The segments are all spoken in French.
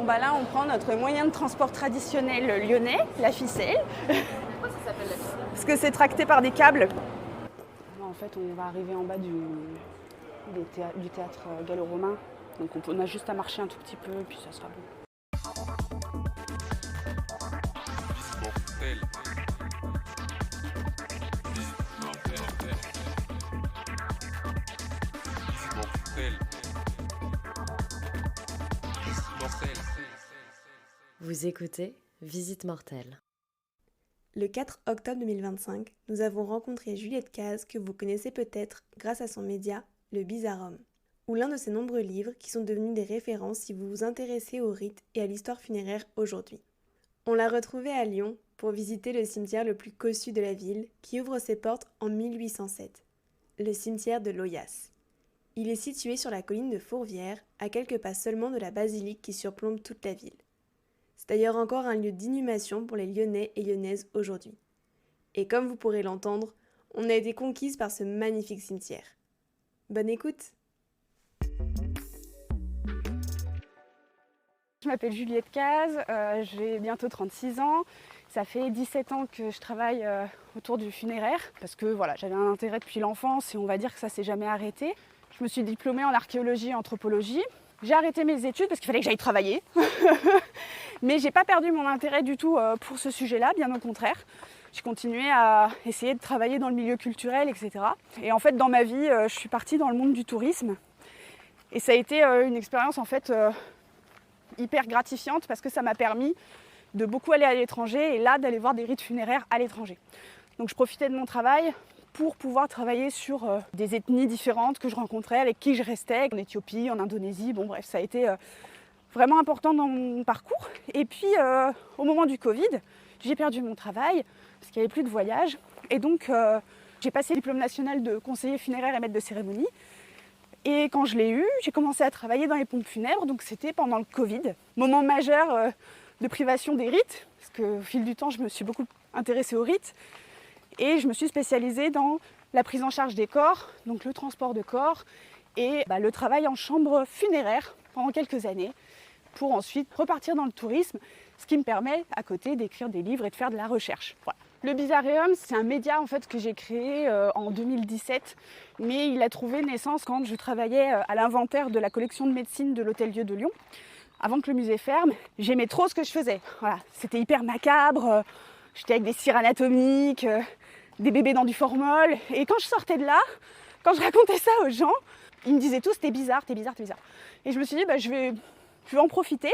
bah là on prend notre moyen de transport traditionnel lyonnais, la ficelle. Pourquoi ça s'appelle la ficelle ? Parce que c'est tracté par des câbles. En fait, on va arriver en bas du théâtre gallo-romain. Donc on a juste à marcher un tout petit peu, puis ça sera bon. Vous écoutez Visite Mortelle. Le 4 octobre 2025, nous avons rencontré Juliette Cazes, que vous connaissez peut-être grâce à son média Le Bizarre Homme, ou l'un de ses nombreux livres qui sont devenus des références si vous vous intéressez aux rites et à l'histoire funéraire aujourd'hui. On l'a retrouvée à Lyon pour visiter le cimetière le plus cossu de la ville, qui ouvre ses portes en 1807, le cimetière de Loyasse. Il est situé sur la colline de Fourvière, à quelques pas seulement de la basilique qui surplombe toute la ville. C'est d'ailleurs encore un lieu d'inhumation pour les Lyonnais et Lyonnaises aujourd'hui. Et comme vous pourrez l'entendre, on a été conquise par ce magnifique cimetière. Bonne écoute! Je m'appelle Juliette Cazes, j'ai bientôt 36 ans. Ça fait 17 ans que je travaille autour du funéraire, parce que voilà, j'avais un intérêt depuis l'enfance et on va dire que ça s'est jamais arrêté. Je me suis diplômée en archéologie et anthropologie. J'ai arrêté mes études parce qu'il fallait que j'aille travailler. Mais j'ai pas perdu mon intérêt du tout pour ce sujet-là, bien au contraire. J'ai continué à essayer de travailler dans le milieu culturel, etc. Et en fait, dans ma vie, je suis partie dans le monde du tourisme. Et ça a été une expérience en fait hyper gratifiante parce que ça m'a permis de beaucoup aller à l'étranger et là d'aller voir des rites funéraires à l'étranger. Donc je profitais de mon travail pour pouvoir travailler sur des ethnies différentes que je rencontrais, avec qui je restais, en Éthiopie, en Indonésie. Bon bref, ça a été vraiment important dans mon parcours. Et puis au moment du Covid, j'ai perdu mon travail parce qu'il n'y avait plus de voyage. Et donc j'ai passé le diplôme national de conseiller funéraire et maître de cérémonie. Et quand je l'ai eu, j'ai commencé à travailler dans les pompes funèbres. Donc c'était pendant le Covid, moment majeur de privation des rites, parce qu'au fil du temps, je me suis beaucoup intéressée aux rites. Et je me suis spécialisée dans la prise en charge des corps, donc le transport de corps et le travail en chambre funéraire pendant quelques années pour ensuite repartir dans le tourisme, ce qui me permet à côté d'écrire des livres et de faire de la recherche. Voilà. Le Bizarreum, c'est un média en fait que j'ai créé en 2017, mais il a trouvé naissance quand je travaillais à l'inventaire de la collection de médecine de l'Hôtel-Dieu de Lyon. Avant que le musée ferme, j'aimais trop ce que je faisais. Voilà, c'était hyper macabre, j'étais avec des cires anatomiques, des bébés dans du formol. Et quand je sortais de là, quand je racontais ça aux gens, ils me disaient tous t'es bizarre, t'es bizarre, t'es bizarre. Et je me suis dit je vais en profiter.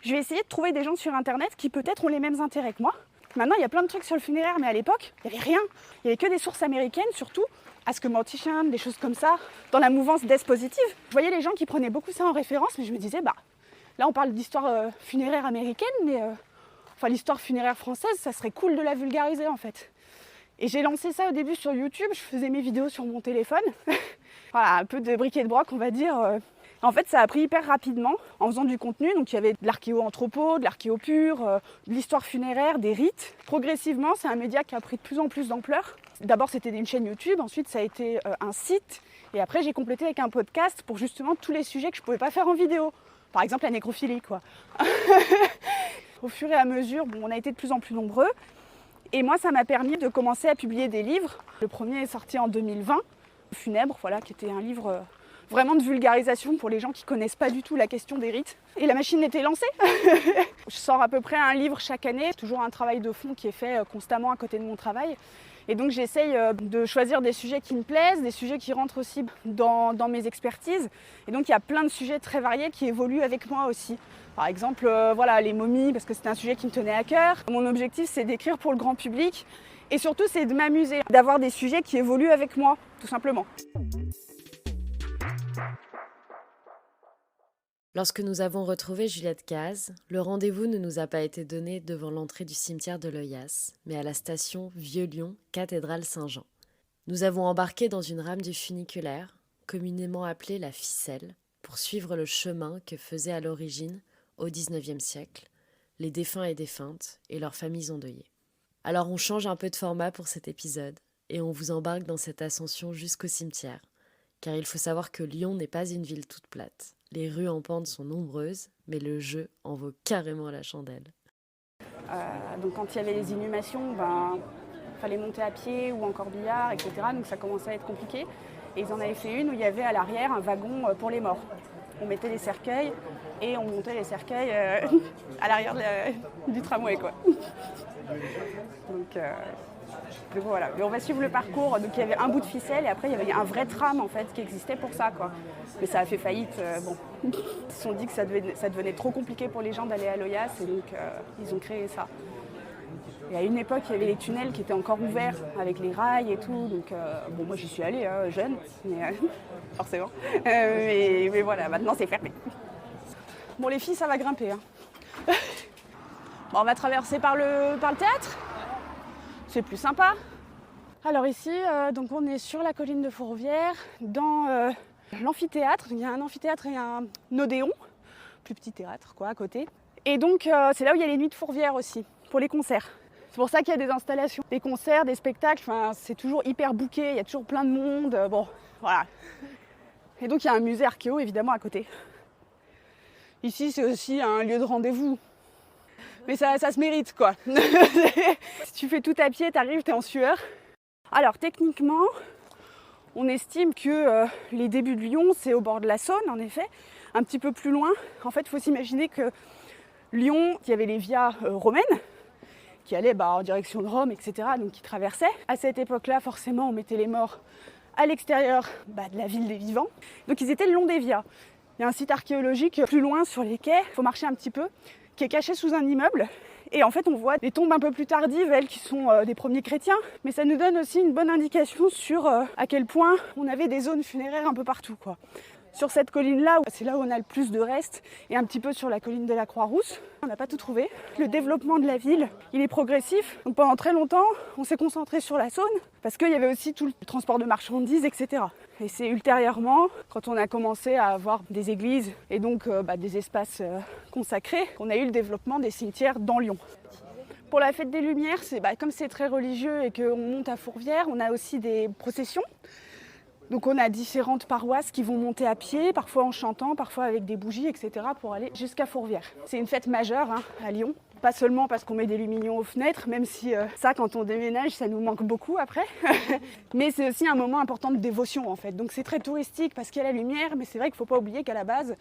Je vais essayer de trouver des gens sur internet qui peut-être ont les mêmes intérêts que moi. Maintenant il y a plein de trucs sur le funéraire, mais à l'époque il n'y avait rien. Il n'y avait que des sources américaines, surtout Ask a Mortician, des choses comme ça, dans la mouvance Death Positive. Je voyais les gens qui prenaient beaucoup ça en référence, mais je me disais là on parle d'histoire funéraire américaine, mais l'histoire funéraire française, ça serait cool de la vulgariser en fait. Et j'ai lancé ça au début sur YouTube, je faisais mes vidéos sur mon téléphone. Voilà, un peu de briquet de broc on va dire. En fait ça a pris hyper rapidement en faisant du contenu, donc il y avait de l'archéo-anthropo, de l'archéo pur, de l'histoire funéraire, des rites. Progressivement c'est un média qui a pris de plus en plus d'ampleur. D'abord c'était une chaîne YouTube, ensuite ça a été un site, et après j'ai complété avec un podcast pour justement tous les sujets que je ne pouvais pas faire en vidéo. Par exemple la nécrophilie quoi. Au fur et à mesure, on a été de plus en plus nombreux. Et moi, ça m'a permis de commencer à publier des livres. Le premier est sorti en 2020, Funèbre, qui était un livre vraiment de vulgarisation pour les gens qui ne connaissent pas du tout la question des rites. Et la machine était lancée. Je sors à peu près un livre chaque année, toujours un travail de fond qui est fait constamment à côté de mon travail. Et donc j'essaye de choisir des sujets qui me plaisent, des sujets qui rentrent aussi dans mes expertises. Et donc il y a plein de sujets très variés qui évoluent avec moi aussi. Par exemple, les momies, parce que c'était un sujet qui me tenait à cœur. Mon objectif, c'est d'écrire pour le grand public. Et surtout, c'est de m'amuser, d'avoir des sujets qui évoluent avec moi, tout simplement. Lorsque nous avons retrouvé Juliette Cazes, le rendez-vous ne nous a pas été donné devant l'entrée du cimetière de Loyasse, mais à la station Vieux-Lyon, cathédrale Saint-Jean. Nous avons embarqué dans une rame du funiculaire, communément appelée la ficelle, pour suivre le chemin que faisaient à l'origine, au XIXe siècle, les défunts et défuntes et leurs familles endeuillées. Alors on change un peu de format pour cet épisode et on vous embarque dans cette ascension jusqu'au cimetière, car il faut savoir que Lyon n'est pas une ville toute plate. Les rues en pente sont nombreuses, mais le jeu en vaut carrément la chandelle. Donc quand il y avait les inhumations, fallait monter à pied ou en corbillard, etc. Donc ça commençait à être compliqué. Et ils en avaient fait une où il y avait à l'arrière un wagon pour les morts. On mettait les cercueils et on montait les cercueils à l'arrière du tramway, quoi. Donc voilà. Mais on va suivre le parcours. Donc il y avait un bout de ficelle et après il y avait un vrai tram en fait qui existait pour ça, quoi. Mais ça a fait faillite. Ils se sont dit que ça devenait trop compliqué pour les gens d'aller à l'Oyas et donc ils ont créé ça. Et à une époque, il y avait les tunnels qui étaient encore ouverts avec les rails et tout. Donc, moi j'y suis allée, jeune, mais forcément. Mais voilà, maintenant c'est fermé. Bon, les filles, ça va grimper. Bon, on va traverser par le théâtre. C'est plus sympa. Alors ici, donc on est sur la colline de Fourvière, dans l'amphithéâtre. Il y a un amphithéâtre et un odéon, plus petit théâtre, quoi, à côté. Et donc, c'est là où il y a les nuits de Fourvière aussi, pour les concerts. C'est pour ça qu'il y a des installations, des concerts, des spectacles, c'est toujours hyper booké, il y a toujours plein de monde, voilà. Et donc il y a un musée archéo évidemment à côté. Ici c'est aussi un lieu de rendez-vous, mais ça se mérite, quoi. Si tu fais tout à pied, t'arrives, t'es en sueur. Alors techniquement, on estime que les débuts de Lyon, c'est au bord de la Saône en effet, un petit peu plus loin. En fait, il faut s'imaginer que Lyon, il y avait les vias romaines, qui allaient en direction de Rome, etc., donc qui traversaient. À cette époque-là, forcément, on mettait les morts à l'extérieur de la ville des vivants. Donc ils étaient le long des vias. Il y a un site archéologique plus loin sur les quais, il faut marcher un petit peu, qui est caché sous un immeuble. Et en fait, on voit des tombes un peu plus tardives, elles qui sont des premiers chrétiens. Mais ça nous donne aussi une bonne indication sur à quel point on avait des zones funéraires un peu partout, quoi. Sur cette colline-là, c'est là où on a le plus de restes, et un petit peu sur la colline de la Croix-Rousse. On n'a pas tout trouvé. Le développement de la ville, il est progressif. Donc pendant très longtemps, on s'est concentré sur la Saône, parce qu'il y avait aussi tout le transport de marchandises, etc. Et c'est ultérieurement, quand on a commencé à avoir des églises, et donc des espaces consacrés, qu'on a eu le développement des cimetières dans Lyon. Pour la fête des Lumières, comme c'est très religieux et qu'on monte à Fourvière, on a aussi des processions. Donc on a différentes paroisses qui vont monter à pied, parfois en chantant, parfois avec des bougies, etc. pour aller jusqu'à Fourvière. C'est une fête majeure à Lyon, pas seulement parce qu'on met des lumignons aux fenêtres, même si ça, quand on déménage, ça nous manque beaucoup après. Mais c'est aussi un moment important de dévotion en fait. Donc c'est très touristique parce qu'il y a la lumière, mais c'est vrai qu'il ne faut pas oublier qu'à la base,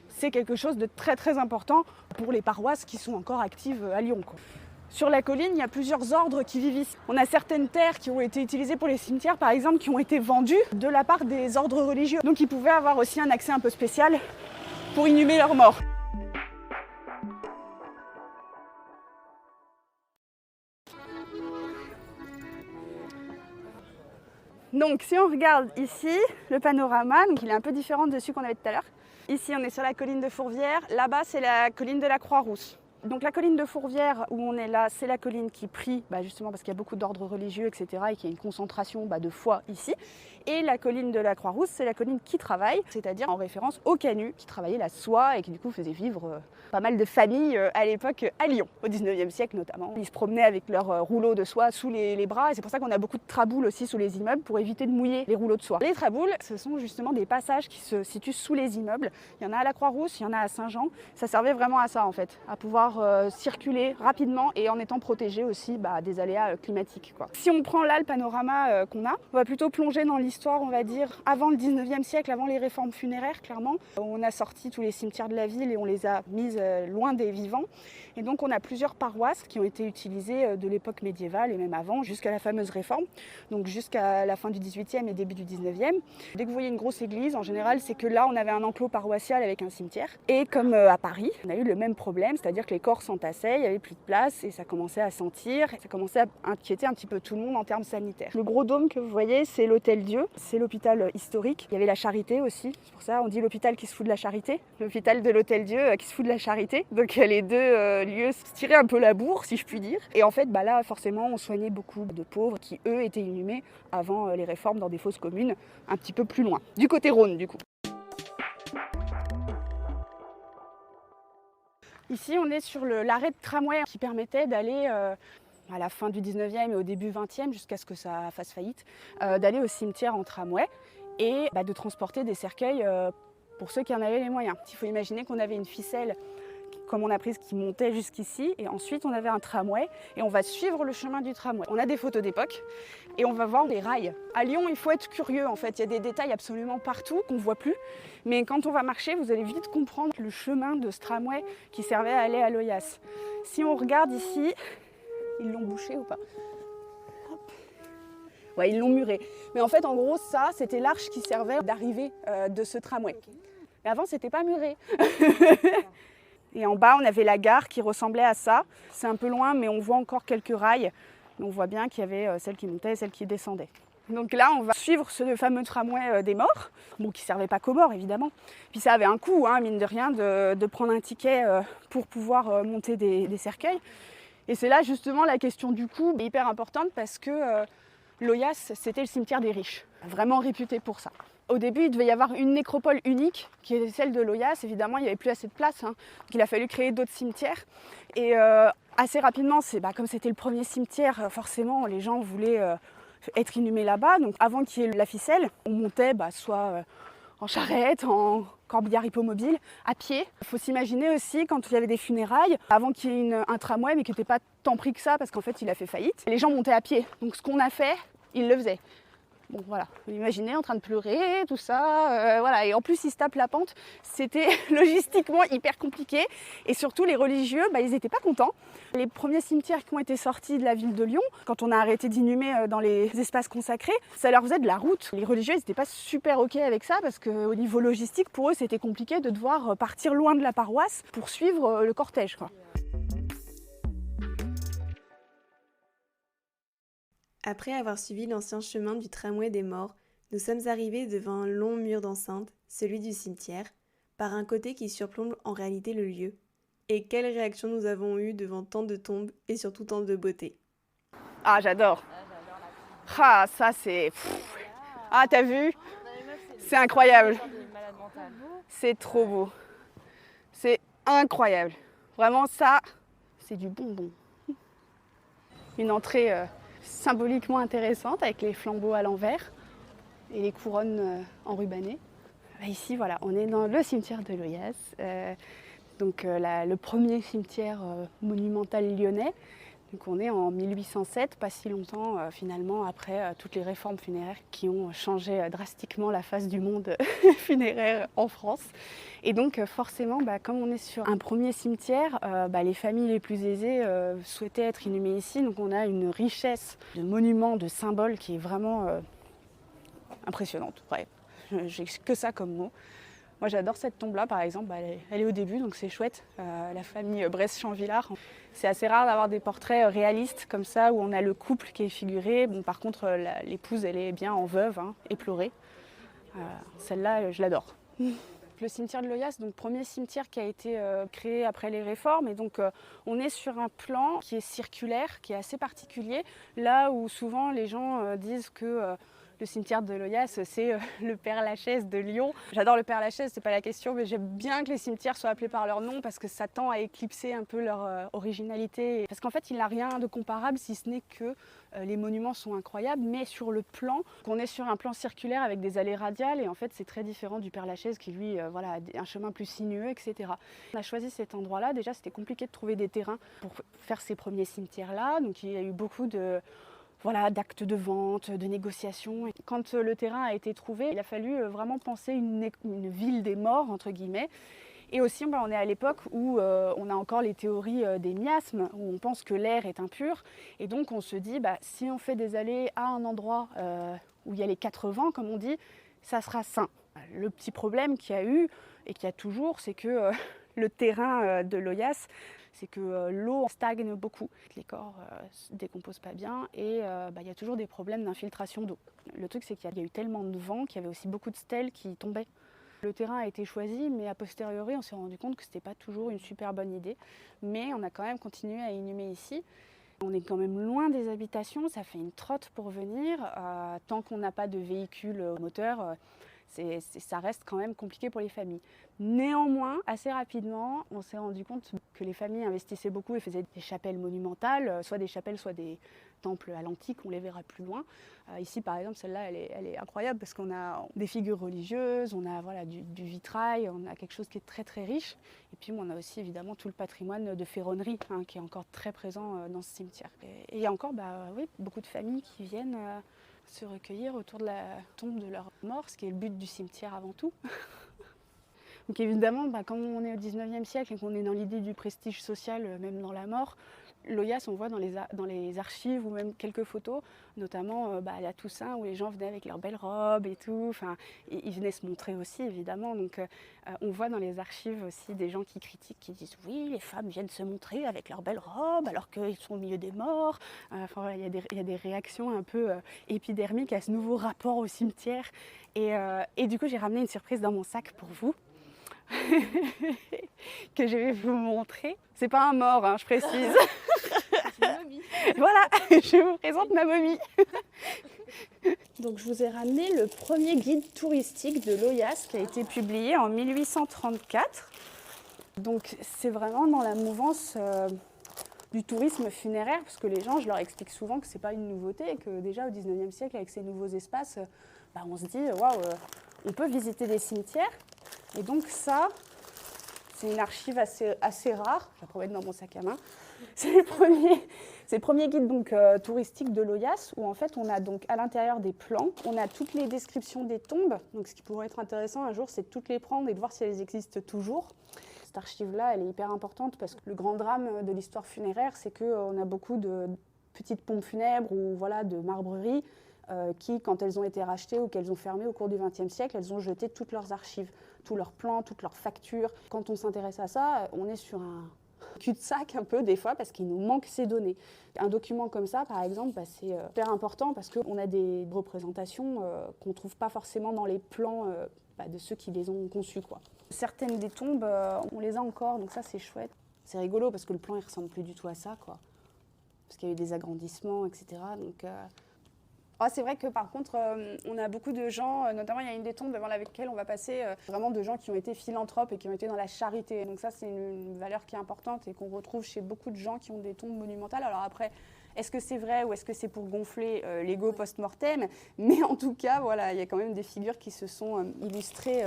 c'est quelque chose de très très important pour les paroisses qui sont encore actives à Lyon, quoi. Sur la colline, il y a plusieurs ordres qui vivent ici. On a certaines terres qui ont été utilisées pour les cimetières, par exemple, qui ont été vendues de la part des ordres religieux. Donc ils pouvaient avoir aussi un accès un peu spécial pour inhumer leurs morts. Donc si on regarde ici, le panorama, donc il est un peu différent de celui qu'on avait tout à l'heure. Ici, on est sur la colline de Fourvière. Là-bas, c'est la colline de la Croix-Rousse. Donc la colline de Fourvière, où on est là, c'est la colline qui prie, justement parce qu'il y a beaucoup d'ordres religieux, etc., et qu'il y a une concentration de foi ici. Et la colline de la Croix-Rousse, c'est la colline qui travaille, c'est-à-dire en référence aux canuts, qui travaillaient la soie et qui du coup faisaient vivre pas mal de familles à l'époque à Lyon, au 19e siècle notamment. Ils se promenaient avec leurs rouleaux de soie sous les bras, et c'est pour ça qu'on a beaucoup de traboules aussi sous les immeubles pour éviter de mouiller les rouleaux de soie. Les traboules, ce sont justement des passages qui se situent sous les immeubles. Il y en a à la Croix-Rousse, il y en a à Saint-Jean. Ça servait vraiment à ça en fait, à pouvoir circuler rapidement et en étant protégé aussi des aléas climatiques, quoi. Si on prend là le panorama qu'on a, on va plutôt plonger dans l'histoire, on va dire, avant le 19e siècle, avant les réformes funéraires, clairement. On a sorti tous les cimetières de la ville et on les a mises loin des vivants. Et donc on a plusieurs paroisses qui ont été utilisées de l'époque médiévale et même avant, jusqu'à la fameuse réforme, donc jusqu'à la fin du 18e et début du 19e. Dès que vous voyez une grosse église, en général, c'est que là, on avait un enclos paroissial avec un cimetière. Et comme à Paris, on a eu le même problème, c'est-à-dire que les corps s'entassaient, il n'y avait plus de place et ça commençait à sentir, ça commençait à inquiéter un petit peu tout le monde en termes sanitaires. Le gros dôme que vous voyez, c'est l'Hôtel-Dieu, c'est l'hôpital historique. Il y avait la Charité aussi, c'est pour ça on dit l'hôpital qui se fout de la Charité, l'hôpital de l'Hôtel-Dieu qui se fout de la Charité. Donc les deux lieux se tiraient un peu la bourre, si je puis dire. Et en fait, là, forcément, on soignait beaucoup de pauvres qui, eux, étaient inhumés avant les réformes dans des fosses communes, un petit peu plus loin, du côté Rhône, du coup. Ici, on est sur l'arrêt de tramway qui permettait d'aller à la fin du 19e et au début 20e, jusqu'à ce que ça fasse faillite, d'aller au cimetière en tramway et de transporter des cercueils pour ceux qui en avaient les moyens. Il faut imaginer qu'on avait une ficelle comme on a prise qui montait jusqu'ici et ensuite on avait un tramway et on va suivre le chemin du tramway. On a des photos d'époque et on va voir des rails. À Lyon, il faut être curieux en fait, il y a des détails absolument partout qu'on ne voit plus, mais quand on va marcher, vous allez vite comprendre le chemin de ce tramway qui servait à aller à Loyasse. Si on regarde ici, ils l'ont bouché ou pas? Hop. Ouais, ils l'ont muré. Mais en fait, en gros, ça, c'était l'arche qui servait d'arrivée de ce tramway. Mais avant, c'était pas muré. Et en bas, on avait la gare qui ressemblait à ça. C'est un peu loin, mais on voit encore quelques rails. On voit bien qu'il y avait celle qui montait et celle qui descendait. Donc là, on va suivre ce fameux tramway des morts, bon, qui ne servait pas qu'aux morts, évidemment. Puis ça avait un coût, hein, mine de rien, de prendre un ticket pour pouvoir monter des cercueils. Et c'est là, justement, la question du coût est hyper importante parce que Loyasse, c'était le cimetière des riches, vraiment réputé pour ça. Au début, il devait y avoir une nécropole unique, qui est celle de Loyasse. Évidemment, il n'y avait plus assez de place, hein, donc il a fallu créer d'autres cimetières. Et assez rapidement, comme c'était le premier cimetière, forcément, les gens voulaient être inhumés là-bas. Donc avant qu'il y ait la ficelle, on montait soit en charrette, en corbillard hippomobile, à pied. Il faut s'imaginer aussi, quand il y avait des funérailles, avant qu'il y ait un tramway, mais qui n'était pas tant pris que ça, parce qu'en fait, il a fait faillite, les gens montaient à pied. Donc ce qu'on a fait, ils le faisaient. Bon voilà, vous imaginez en train de pleurer, tout ça, voilà. Et en plus ils se tapent la pente, c'était logistiquement hyper compliqué. Et surtout les religieux, ils n'étaient pas contents. Les premiers cimetières qui ont été sortis de la ville de Lyon, quand on a arrêté d'inhumer dans les espaces consacrés, ça leur faisait de la route. Les religieux n'étaient pas super ok avec ça parce qu'au niveau logistique, pour eux c'était compliqué de devoir partir loin de la paroisse pour suivre le cortège, quoi. Après avoir suivi l'ancien chemin du tramway des morts, nous sommes arrivés devant un long mur d'enceinte, celui du cimetière, par un côté qui surplombe en réalité le lieu. Et quelle réaction nous avons eue devant tant de tombes et surtout tant de beauté. Ah, j'adore. Ah, ça c'est... Ah, t'as vu? C'est incroyable. C'est trop beau. C'est incroyable. Vraiment, ça, c'est du bonbon. Une entrée... symboliquement intéressante avec les flambeaux à l'envers et les couronnes enrubannées. Ici, voilà, on est dans le cimetière de Loyasse, le premier cimetière monumental lyonnais. Donc on est en 1807, pas si longtemps finalement après toutes les réformes funéraires qui ont changé drastiquement la face du monde funéraire en France. Et donc forcément, comme on est sur un premier cimetière, les familles les plus aisées souhaitaient être inhumées ici. Donc on a une richesse de monuments, de symboles qui est vraiment impressionnante. Ouais, j'ai que ça comme mot. Moi j'adore cette tombe-là par exemple, elle est au début donc c'est chouette. La famille Bresse-Champvillard. C'est assez rare d'avoir des portraits réalistes comme ça où on a le couple qui est figuré. Bon, par contre l'épouse elle est bien en veuve, hein, éplorée. Celle-là je l'adore. Le cimetière de Loyasse, donc premier cimetière qui a été créé après les réformes. Et donc on est sur un plan qui est circulaire, qui est assez particulier. Là où souvent les gens disent que le cimetière de Loyasse, c'est le Père-Lachaise de Lyon. J'adore le Père-Lachaise, c'est pas la question, mais j'aime bien que les cimetières soient appelés par leur nom parce que ça tend à éclipser un peu leur originalité. Parce qu'en fait, il n'a rien de comparable si ce n'est que les monuments sont incroyables, mais sur le plan, on est sur un plan circulaire avec des allées radiales et en fait, c'est très différent du Père-Lachaise qui lui, a un chemin plus sinueux, etc. On a choisi cet endroit-là. Déjà, c'était compliqué de trouver des terrains pour faire ces premiers cimetières-là. Donc, il y a eu beaucoup d'actes de vente, de négociations. Et quand le terrain a été trouvé, il a fallu vraiment penser une ville des morts, entre guillemets. Et aussi, on est à l'époque où on a encore les théories des miasmes, où on pense que l'air est impur. Et donc, on se dit, si on fait des allées à un endroit où il y a les 4 vents, comme on dit, ça sera sain. Le petit problème qu'il y a eu, et qu'il y a toujours, c'est que le terrain de Loyasse, c'est que l'eau stagne beaucoup. Les corps ne se décomposent pas bien et il y a toujours des problèmes d'infiltration d'eau. Le truc, c'est qu'il y a eu tellement de vent qu'il y avait aussi beaucoup de stèles qui tombaient. Le terrain a été choisi, mais a posteriori, on s'est rendu compte que ce n'était pas toujours une super bonne idée. Mais on a quand même continué à inhumer ici. On est quand même loin des habitations, ça fait une trotte pour venir. Tant qu'on n'a pas de véhicule moteur, ça reste quand même compliqué pour les familles. Néanmoins, assez rapidement, on s'est rendu compte que les familles investissaient beaucoup et faisaient des chapelles monumentales, soit des chapelles, soit des temples à l'antique, on les verra plus loin. Ici par exemple, celle-là elle est incroyable parce qu'on a des figures religieuses, on a voilà, du vitrail, on a quelque chose qui est très très riche. Et puis on a aussi évidemment tout le patrimoine de ferronnerie qui est encore très présent dans ce cimetière. Et il y a encore oui, beaucoup de familles qui viennent se recueillir autour de la tombe de leur mort, ce qui est le but du cimetière avant tout. Donc évidemment, quand on est au 19e siècle et qu'on est dans l'idée du prestige social, même dans la mort, l'Oyass, on voit dans les archives ou même quelques photos, notamment à la Toussaint où les gens venaient avec leurs belles robes et tout. Enfin, ils venaient se montrer aussi, évidemment. Donc on voit dans les archives aussi des gens qui critiquent, qui disent oui, les femmes viennent se montrer avec leurs belles robes alors qu'ils sont au milieu des morts. Enfin, voilà, il y a des réactions un peu épidermiques à ce nouveau rapport au cimetière. Et du coup, j'ai ramené une surprise dans mon sac pour vous. Que je vais vous montrer. C'est pas un mort, je précise. C'est une momie. Voilà, je vous présente ma momie. Donc je vous ai ramené le premier guide touristique de l'Oyass qui a été publié en 1834. Donc c'est vraiment dans la mouvance du tourisme funéraire, parce que les gens, je leur explique souvent que c'est pas une nouveauté, et que déjà au 19e siècle, avec ces nouveaux espaces, on se dit waouh, on peut visiter des cimetières. Et donc ça, c'est une archive assez rare, je vais la remettre dans mon sac à main. C'est le premier guide touristique de l'Oyass, où en fait on a donc à l'intérieur des plans, on a toutes les descriptions des tombes. Donc ce qui pourrait être intéressant un jour, c'est de toutes les prendre et de voir si elles existent toujours. Cette archive-là, elle est hyper importante parce que le grand drame de l'histoire funéraire, c'est qu'on a beaucoup de petites pompes funèbres ou voilà, de marbreries qui, quand elles ont été rachetées ou qu'elles ont fermé au cours du XXe siècle, elles ont jeté toutes leurs archives, tous leurs plans, toutes leurs factures. Quand on s'intéresse à ça, on est sur un cul-de-sac un peu des fois parce qu'il nous manque ces données. Un document comme ça, par exemple, c'est hyper important parce qu'on a des représentations qu'on ne trouve pas forcément dans les plans de ceux qui les ont conçus, quoi. Certaines des tombes, on les a encore, donc ça c'est chouette. C'est rigolo parce que le plan il ressemble plus du tout à ça, quoi. Parce qu'il y a eu des agrandissements, etc. Donc, c'est vrai que par contre, on a beaucoup de gens, notamment il y a une des tombes devant laquelle on va passer, vraiment de gens qui ont été philanthropes et qui ont été dans la charité. Donc ça, c'est une valeur qui est importante et qu'on retrouve chez beaucoup de gens qui ont des tombes monumentales. Alors après, est-ce que c'est vrai ou est-ce que c'est pour gonfler l'ego post-mortem? Mais en tout cas, voilà, il y a quand même des figures qui se sont illustrées.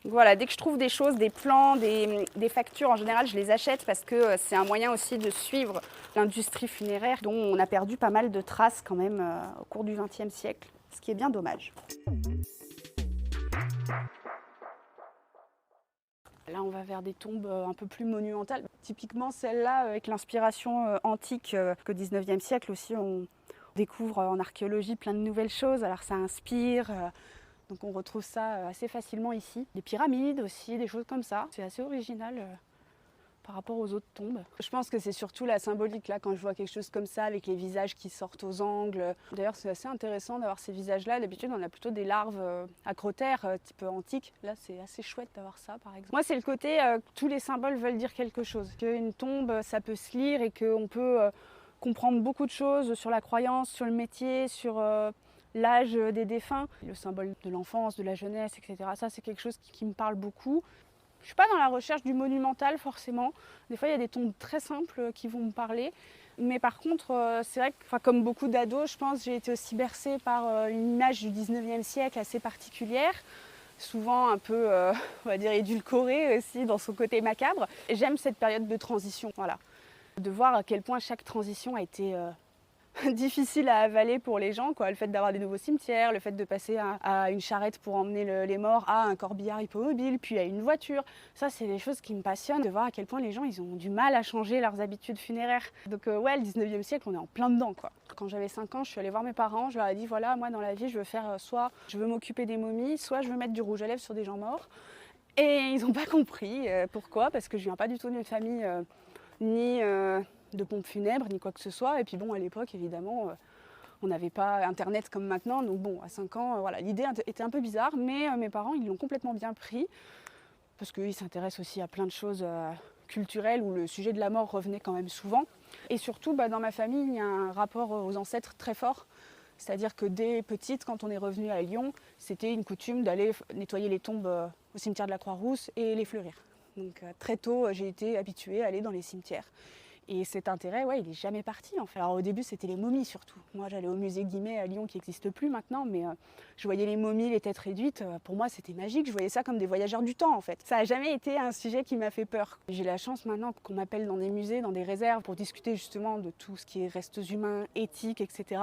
Voilà, dès que je trouve des choses, des plans, des factures, en général, je les achète parce que c'est un moyen aussi de suivre l'industrie funéraire dont on a perdu pas mal de traces quand même au cours du XXe siècle, ce qui est bien dommage. Là, on va vers des tombes un peu plus monumentales. Typiquement, celle-là, avec l'inspiration antique qu'au XIXe siècle aussi, on découvre en archéologie plein de nouvelles choses. Alors ça inspire. Donc on retrouve ça assez facilement ici. Des pyramides aussi, des choses comme ça. C'est assez original par rapport aux autres tombes. Je pense que c'est surtout la symbolique là, quand je vois quelque chose comme ça, avec les visages qui sortent aux angles. D'ailleurs, c'est assez intéressant d'avoir ces visages-là. D'habitude, on a plutôt des larves acrotaires, type antique. Là, c'est assez chouette d'avoir ça, par exemple. Moi, c'est le côté que tous les symboles veulent dire quelque chose. Qu'une tombe, ça peut se lire et qu'on peut comprendre beaucoup de choses sur la croyance, sur le métier, sur l'âge des défunts, le symbole de l'enfance, de la jeunesse, etc. Ça, c'est quelque chose qui me parle beaucoup. Je ne suis pas dans la recherche du monumental, forcément. Des fois, il y a des tombes très simples qui vont me parler. Mais par contre, c'est vrai que, comme beaucoup d'ados, je pense, j'ai été aussi bercée par une image du 19e siècle assez particulière, souvent un peu, on va dire, édulcorée aussi dans son côté macabre. Et j'aime cette période de transition, voilà. De voir à quel point chaque transition a été difficile à avaler pour les gens, quoi. Le fait d'avoir des nouveaux cimetières, le fait de passer à une charrette pour emmener les morts, à un corbillard hippomobile, puis à une voiture. Ça, c'est des choses qui me passionnent, de voir à quel point les gens ils ont du mal à changer leurs habitudes funéraires. Donc ouais, le 19e siècle, on est en plein dedans, quoi. Quand j'avais 5 ans, je suis allée voir mes parents, je leur ai dit voilà, moi dans la vie, je veux faire soit je veux m'occuper des momies, soit je veux mettre du rouge à lèvres sur des gens morts. Et ils n'ont pas compris. Pourquoi? Parce que je viens pas du tout d'une famille ni de pompes funèbres, ni quoi que ce soit. Et puis bon, à l'époque, évidemment, on n'avait pas Internet comme maintenant. Donc bon, à 5 ans, voilà, l'idée était un peu bizarre, mais mes parents, ils l'ont complètement bien pris, parce qu'ils s'intéressent aussi à plein de choses culturelles, où le sujet de la mort revenait quand même souvent. Et surtout, dans ma famille, il y a un rapport aux ancêtres très fort. C'est-à-dire que dès petite, quand on est revenu à Lyon, c'était une coutume d'aller nettoyer les tombes au cimetière de la Croix-Rousse et les fleurir. Donc très tôt, j'ai été habituée à aller dans les cimetières. Et cet intérêt, ouais, il est jamais parti en fait. Alors au début, c'était les momies surtout. Moi, j'allais au musée Guimet à Lyon qui n'existe plus maintenant, mais je voyais les momies, les têtes réduites. Pour moi, c'était magique. Je voyais ça comme des voyageurs du temps en fait. Ça n'a jamais été un sujet qui m'a fait peur. J'ai la chance maintenant qu'on m'appelle dans des musées, dans des réserves pour discuter justement de tout ce qui est restes humains, éthique, etc.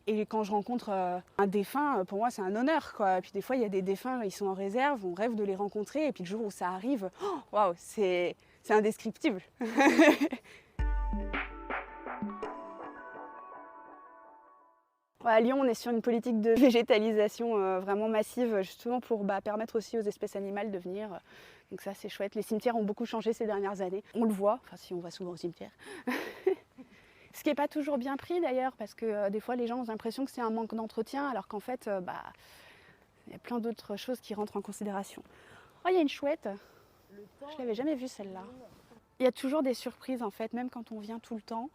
Et quand je rencontre un défunt, pour moi, c'est un honneur, quoi. Et puis des fois, il y a des défunts, ils sont en réserve, on rêve de les rencontrer. Et puis le jour où ça arrive, waouh, c'est indescriptible. À Lyon, on est sur une politique de végétalisation vraiment massive, justement pour permettre aussi aux espèces animales de venir. Donc ça, c'est chouette. Les cimetières ont beaucoup changé ces dernières années. On le voit, enfin si on va souvent au cimetière. Ce qui n'est pas toujours bien pris d'ailleurs, parce que des fois les gens ont l'impression que c'est un manque d'entretien, alors qu'en fait, il y a plein d'autres choses qui rentrent en considération. Oh, il y a une chouette. Je l'avais jamais vue celle-là. Il y a toujours des surprises en fait, même quand on vient tout le temps.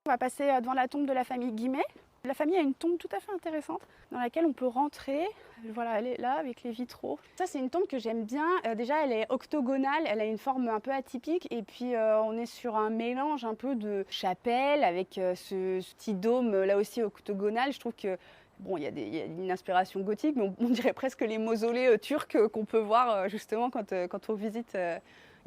On va passer devant la tombe de la famille Guimet. La famille a une tombe tout à fait intéressante dans laquelle on peut rentrer. Voilà, elle est là avec les vitraux. Ça, c'est une tombe que j'aime bien. Déjà, elle est octogonale, elle a une forme un peu atypique. Et puis, on est sur un mélange un peu de chapelle avec ce petit dôme là aussi octogonal. Je trouve que bon, il y a une inspiration gothique, mais on dirait presque les mausolées turcs qu'on peut voir justement quand on visite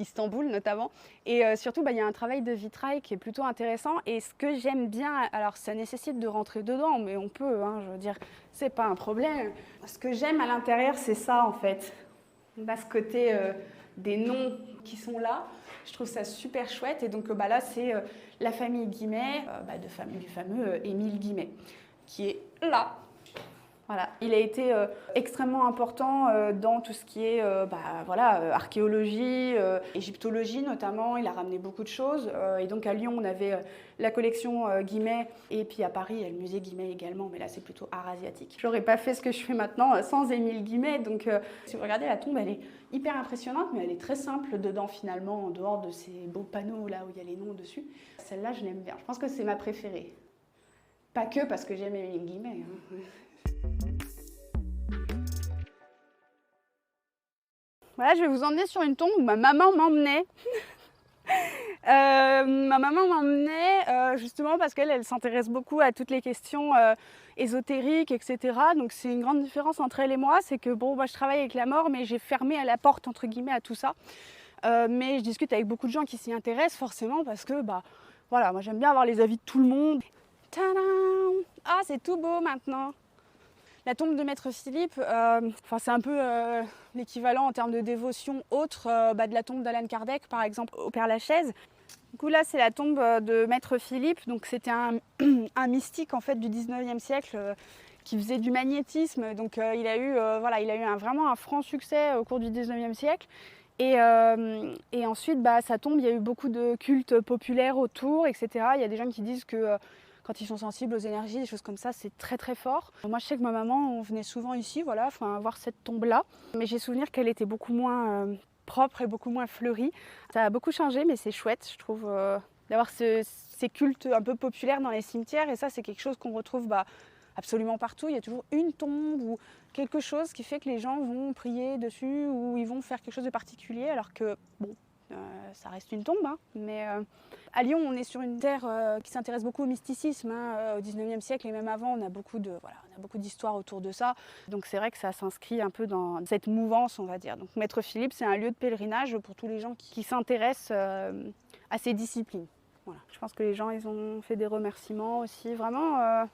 Istanbul notamment. Et surtout, il y a un travail de vitrail qui est plutôt intéressant. Et ce que j'aime bien, alors ça nécessite de rentrer dedans, mais on peut, je veux dire, c'est pas un problème. Ce que j'aime à l'intérieur, c'est ça en fait. On a ce côté des noms qui sont là. Je trouve ça super chouette. Et donc là, c'est la famille Guimet, du fameux Émile Guimet, qui est là. Voilà. Il a été extrêmement important dans tout ce qui est archéologie, égyptologie notamment. Il a ramené beaucoup de choses. Et donc à Lyon, on avait la collection Guimet. Et puis à Paris, il y a le musée Guimet également. Mais là, c'est plutôt art asiatique. J'aurais pas fait ce que je fais maintenant sans Émile Guimet. Donc si vous regardez la tombe, elle est hyper impressionnante, mais elle est très simple dedans finalement, en dehors de ces beaux panneaux là où il y a les noms dessus. Celle-là, je l'aime bien. Je pense que c'est ma préférée. Pas que parce que j'aime Émile Guimet. Voilà, je vais vous emmener sur une tombe où ma maman m'emmenait. Ma maman m'emmenait justement parce qu'elle s'intéresse beaucoup à toutes les questions ésotériques, etc. Donc c'est une grande différence entre elle et moi, c'est que moi je travaille avec la mort, mais j'ai fermé à la porte entre guillemets à tout ça. Mais je discute avec beaucoup de gens qui s'y intéressent forcément parce que voilà, moi j'aime bien avoir les avis de tout le monde. Tadam! Ah, c'est tout beau maintenant. La tombe de Maître Philippe, c'est un peu l'équivalent en termes de dévotion autre de la tombe d'Alan Kardec, par exemple, au Père-Lachaise. Du coup, là, c'est la tombe de Maître Philippe. Donc, c'était un mystique en fait, du 19e siècle qui faisait du magnétisme. Donc, il a eu vraiment un franc succès au cours du 19e siècle. Et ensuite, sa tombe, il y a eu beaucoup de cultes populaires autour, etc. Il y a des gens qui disent que quand ils sont sensibles aux énergies, des choses comme ça, c'est très très fort. Moi, je sais que ma maman, on venait souvent ici, voir cette tombe-là. Mais j'ai souvenir qu'elle était beaucoup moins propre et beaucoup moins fleurie. Ça a beaucoup changé, mais c'est chouette, je trouve, d'avoir ces cultes un peu populaires dans les cimetières. Et ça, c'est quelque chose qu'on retrouve absolument partout. Il y a toujours une tombe ou quelque chose qui fait que les gens vont prier dessus ou ils vont faire quelque chose de particulier, alors que, ça reste une tombe, mais à Lyon, on est sur une terre qui s'intéresse beaucoup au mysticisme. Au 19e siècle et même avant, on a beaucoup d'histoires autour de ça. Donc c'est vrai que ça s'inscrit un peu dans cette mouvance, on va dire. Donc Maître Philippe, c'est un lieu de pèlerinage pour tous les gens qui s'intéressent à ces disciplines. Voilà. Je pense que les gens, ils ont fait des remerciements aussi, vraiment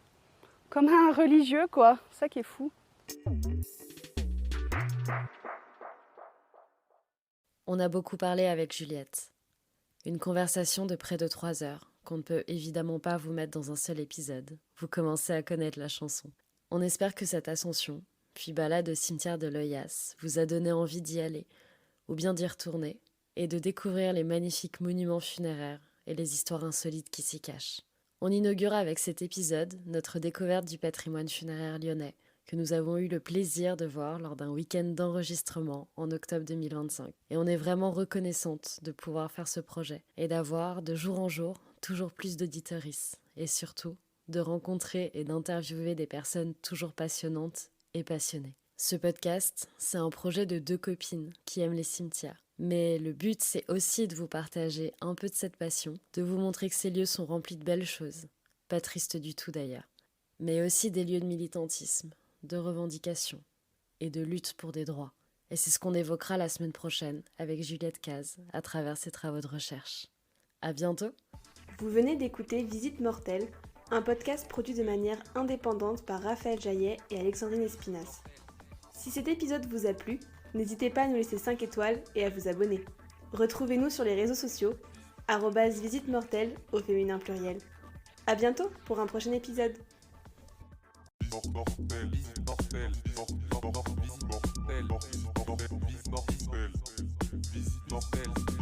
comme un religieux, quoi. C'est ça qui est fou. On a beaucoup parlé avec Juliette. Une conversation de près de 3 heures, qu'on ne peut évidemment pas vous mettre dans un seul épisode. Vous commencez à connaître la chanson. On espère que cette ascension, puis balade au cimetière de l'Oyasse, vous a donné envie d'y aller, ou bien d'y retourner, et de découvrir les magnifiques monuments funéraires et les histoires insolites qui s'y cachent. On inaugura avec cet épisode notre découverte du patrimoine funéraire lyonnais, que nous avons eu le plaisir de voir lors d'un week-end d'enregistrement en octobre 2025. Et on est vraiment reconnaissante de pouvoir faire ce projet et d'avoir, de jour en jour, toujours plus d'auditeuristes. Et surtout, de rencontrer et d'interviewer des personnes toujours passionnantes et passionnées. Ce podcast, c'est un projet de 2 copines qui aiment les cimetières. Mais le but, c'est aussi de vous partager un peu de cette passion, de vous montrer que ces lieux sont remplis de belles choses, pas tristes du tout d'ailleurs, mais aussi des lieux de militantisme, de revendication et de lutte pour des droits. Et c'est ce qu'on évoquera la semaine prochaine avec Juliette Caz à travers ses travaux de recherche. À bientôt! Vous venez d'écouter Visite mortelle, un podcast produit de manière indépendante par Raphaël Jaillet et Alexandrine Espinas. Si cet épisode vous a plu, n'hésitez pas à nous laisser 5 étoiles et à vous abonner. Retrouvez-nous sur les réseaux sociaux, @visite mortelle au féminin pluriel. À bientôt pour un prochain épisode. Visite mortelle.